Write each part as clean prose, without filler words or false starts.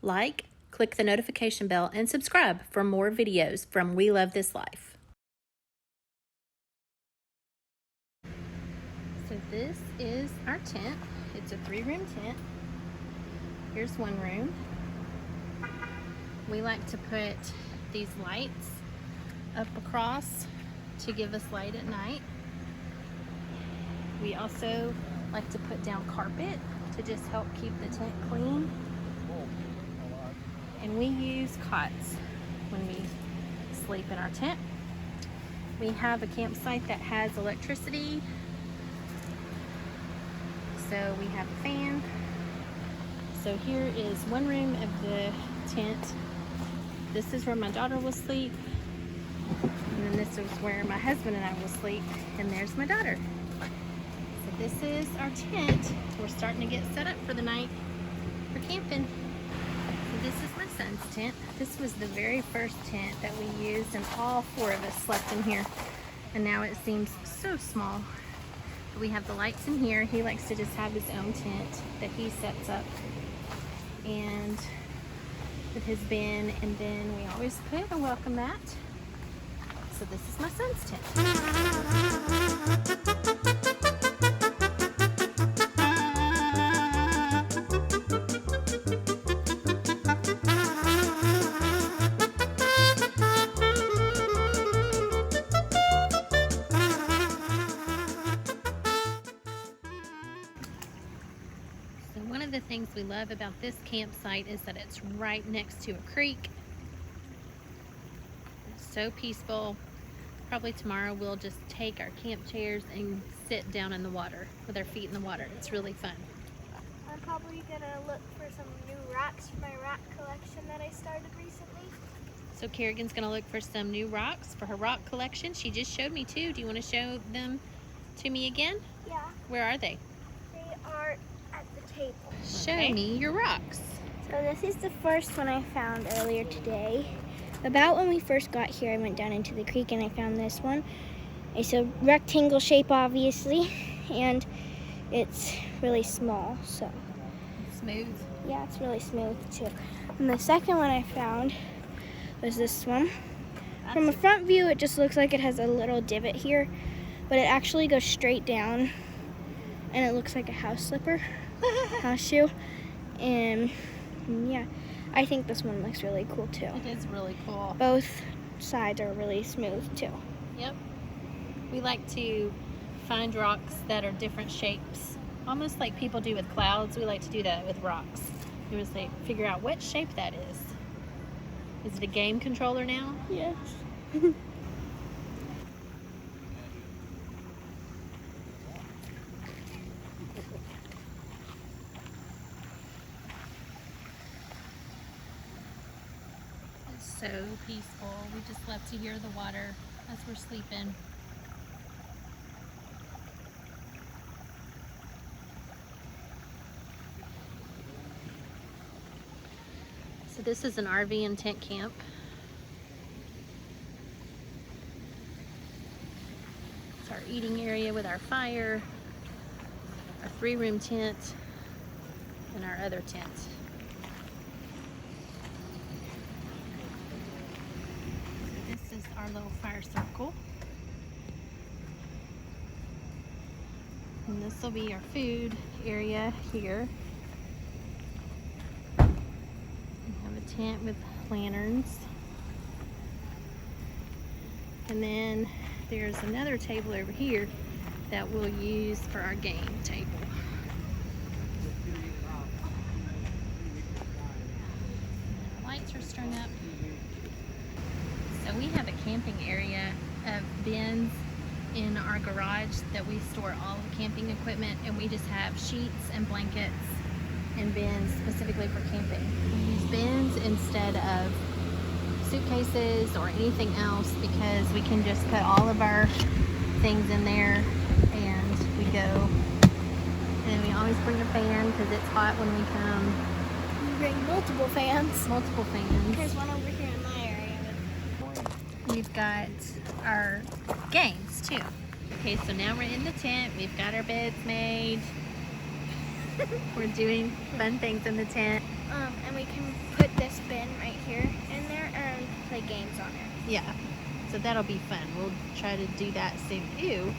like, click the notification bell, and subscribe for more videos from We Love This Life. So this is our tent. It's a 3-room tent. Here's one room. We like to put these lights up across to give us light at night. We also like to put down carpet to just help keep the tent clean. And we use cots when we sleep in our tent. We have a campsite that has electricity. So we have a fan. So here is one room of the tent. This is where my daughter will sleep. And then this is where my husband and I will sleep. And there's my daughter. So this is our tent. We're starting to get set up for the night for camping. So this is my son's tent. This was the very first tent that we used, and all 4 of us slept in here. And now it seems so small. But we have the lights in here. He likes to just have his own tent that he sets up, and with his bin, and then we always put a welcome mat. So this is my son's tent. One of the things we love about this campsite is that it's right next to a creek. It's so peaceful. Probably tomorrow we'll just take our camp chairs and sit down in the water with our feet in the water. It's really fun. I'm probably gonna look for some new rocks for my rock collection that I started recently. So Kerrigan's gonna look for some new rocks for her rock collection. She just showed me 2. Do you want to show them to me again? Yeah. Where are they? They are at the table. Show me your rocks. So this is the first one I found earlier today. About when we first got here, I went down into the creek and I found this one. It's a rectangle shape, obviously, and it's really small, so. Smooth. Yeah, it's really smooth too. And the second one I found was this one. From a front view, it just looks like it has a little divot here, but it actually goes straight down, and it looks like a house slipper, house shoe. And yeah, I think this one looks really cool too. It is really cool. Both sides are really smooth too. Yep. We like to find rocks that are different shapes, almost like people do with clouds. We like to do that with rocks. We just like figure out what shape that is. Is it a game controller now? Yes. It's so peaceful. We just love to hear the water as we're sleeping. So this is an RV and tent camp. It's our eating area with our fire, our 3-room tent, and our other tent. This is our little fire circle. And this will be our food area here. Tent with lanterns, and then there's another table over here that we'll use for our game table. And our lights are strung up. So we have a camping area of bins in our garage that we store all the camping equipment, and we just have sheets and blankets and bins specifically for camping. We use bins instead of suitcases or anything else because we can just put all of our things in there and we go. And we always bring a fan because it's hot when we come. We bring multiple fans. Multiple fans. There's one over here in my area. We've got our games too. Okay, so now we're in the tent. We've got our beds made. We're doing fun things in the tent. And we can put spin right here in there and play games on it. Yeah. So that'll be fun. We'll try to do that soon. Ew.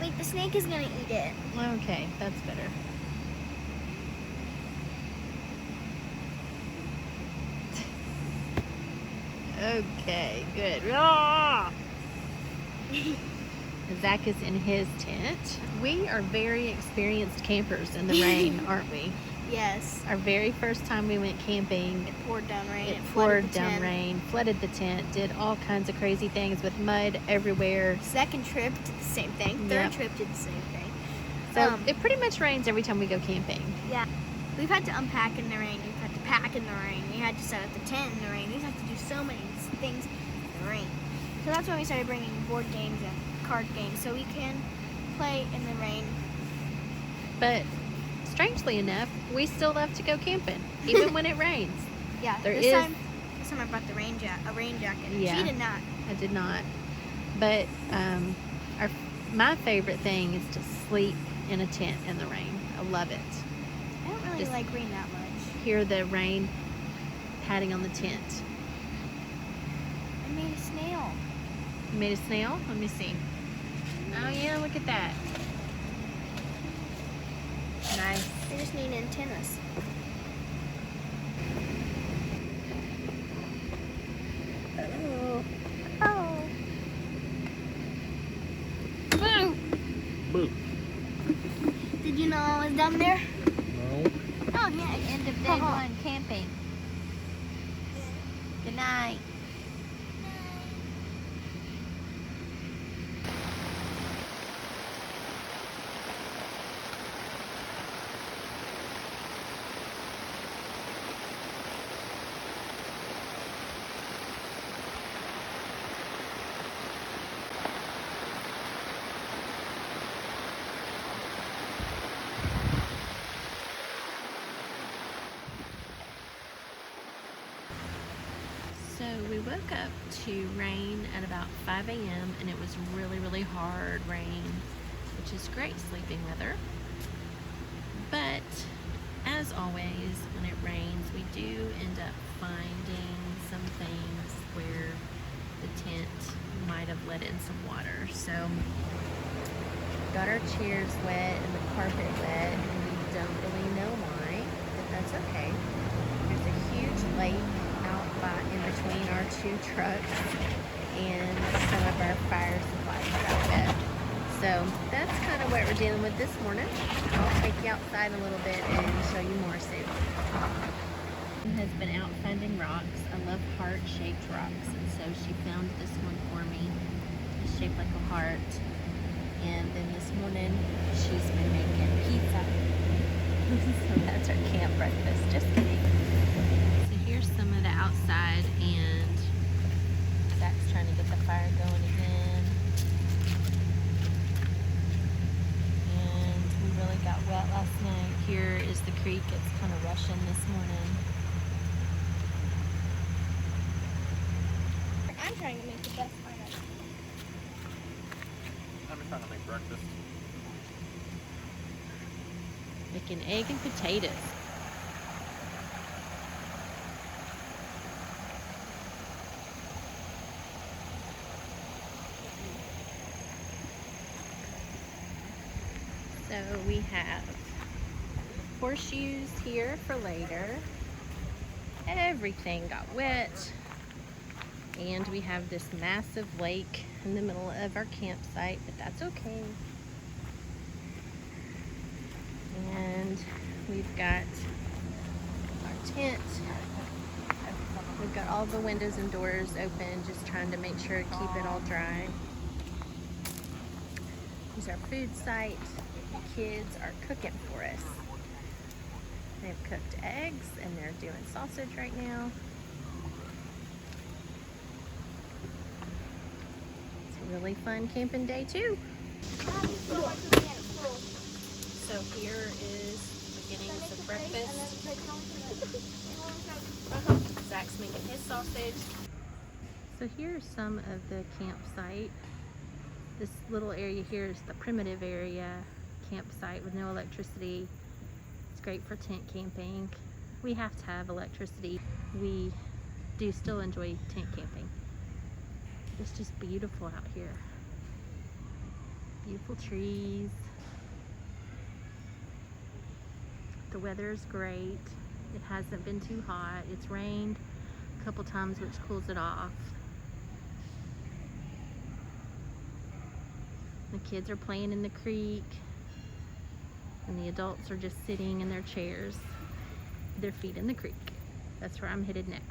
Wait, the snake is gonna eat it. Okay, that's better. Okay, good. Ah! Zach is in his tent. We are very experienced campers in the rain, aren't we? Yes. Our very first time we went camping, It poured down rain. it flooded poured the down tent. rain, flooded the tent, did all kinds of crazy things with mud everywhere. Second trip did the same thing. Third Yep. trip did the same thing. So it pretty much rains every time we go camping. Yeah. We've had to unpack in the rain. We've had to pack in the rain. We had to set up the tent in the rain. We've had to do so many things in the rain. So that's when we started bringing board games and card games so we can play in the rain. But strangely enough, we still love to go camping, even when it rains. Yeah. This time I brought a rain jacket. Yeah. She did not. I did not. But my favorite thing is to sleep in a tent in the rain. I love it. I don't really Just like rain that much. hear the rain patting on the tent. I made a snail. You made a snail? Let me see. Oh yeah, look at that. Nice. I just need antennas. Oh. Oh. Boo! Boo. Did you know I was down there? No. Oh yeah. End of day one, camping. Good night. So we woke up to rain at about 5 a.m. and it was really, really hard rain, which is great sleeping weather. But as always, when it rains, we do end up finding some things where the tent might have let in some water. So got our chairs wet and the carpet wet, and we don't really know why, but that's okay. There's a huge lake in between our two trucks, and some of our fire supplies got wet. So that's kind of what we're dealing with this morning. I'll take you outside a little bit and show you more soon. Has been out finding rocks. I love heart-shaped rocks, and so she found this one for me. It's shaped like a heart. And then this morning she's been making pizza. So that's our camp breakfast. Just kidding. Here's some of the outside, and Zach's trying to get the fire going again. And we really got wet last night. Here is the creek. It's kind of rushing this morning. I'm trying to make the best fire. I'm just trying to make breakfast. Making egg and potatoes. So we have horseshoes here for later. Everything got wet. And we have this massive lake in the middle of our campsite, but that's okay. And we've got our tent. We've got all the windows and doors open, just trying to make sure to keep it all dry. Here's our food site. The kids are cooking for us. They've cooked eggs and they're doing sausage right now. It's a really fun camping day too. So here is the beginnings of breakfast. Zach's making his sausage. So here's some of the campsite. This little area here is the primitive area campsite with no electricity. It's great for tent camping. we have to have electricity. We do still enjoy tent camping. It's just beautiful out here. Beautiful trees. The weather is great. It hasn't been too hot. It's rained a couple times, which cools it off. The kids are playing in the creek, and the adults are just sitting in their chairs, their feet in the creek. That's where I'm headed next.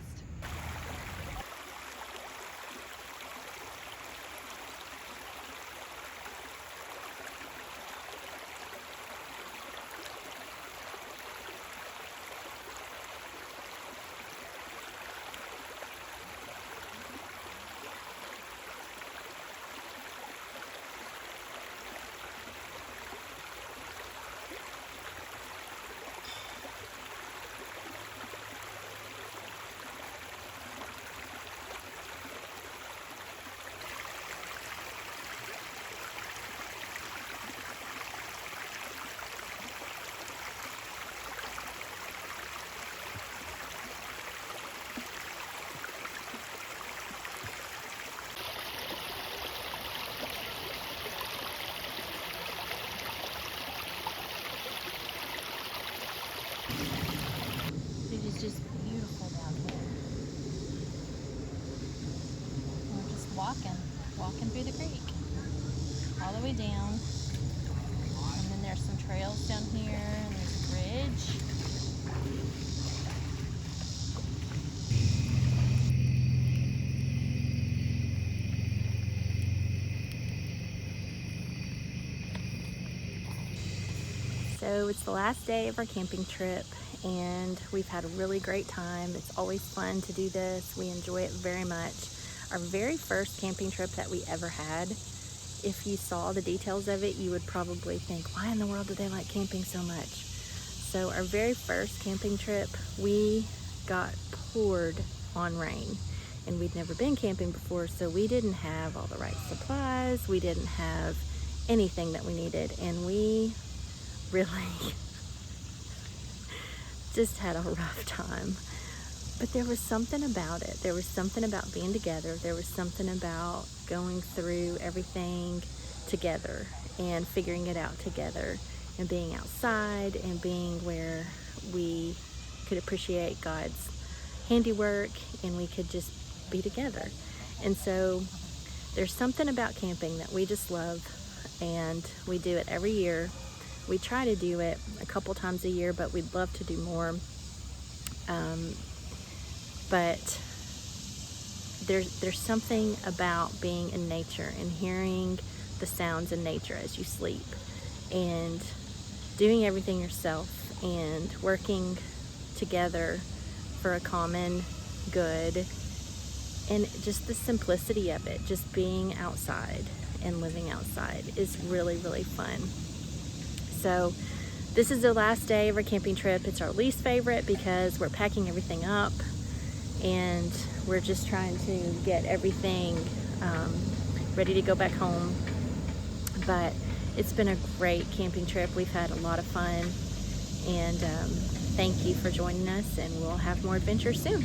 It is just beautiful down here. We're just walking through the creek, all the way down. And then there's some trails down here, and there's a bridge. So it's the last day of our camping trip, and we've had a really great time. It's always fun to do this. We enjoy it very much. Our very first camping trip that we ever had, if you saw the details of it, you would probably think, why in the world do they like camping so much? So our very first camping trip, we got poured on rain, and we'd never been camping before, so we didn't have all the right supplies. We didn't have anything that we needed, and we really just had a rough time. But there was something about it. There was something about being together. There was something about going through everything together and figuring it out together, and being outside and being where we could appreciate God's handiwork and we could just be together. And so there's something about camping that we just love, and we do it every year. We try to do it a couple times a year, but we'd love to do more. But there's something about being in nature and hearing the sounds in nature as you sleep, and doing everything yourself and working together for a common good, and just the simplicity of it, just being outside and living outside is really, really fun. So this is the last day of our camping trip. It's our least favorite because we're packing everything up, and we're just trying to get everything ready to go back home. But it's been a great camping trip. We've had a lot of fun, and thank you for joining us, and we'll have more adventures soon.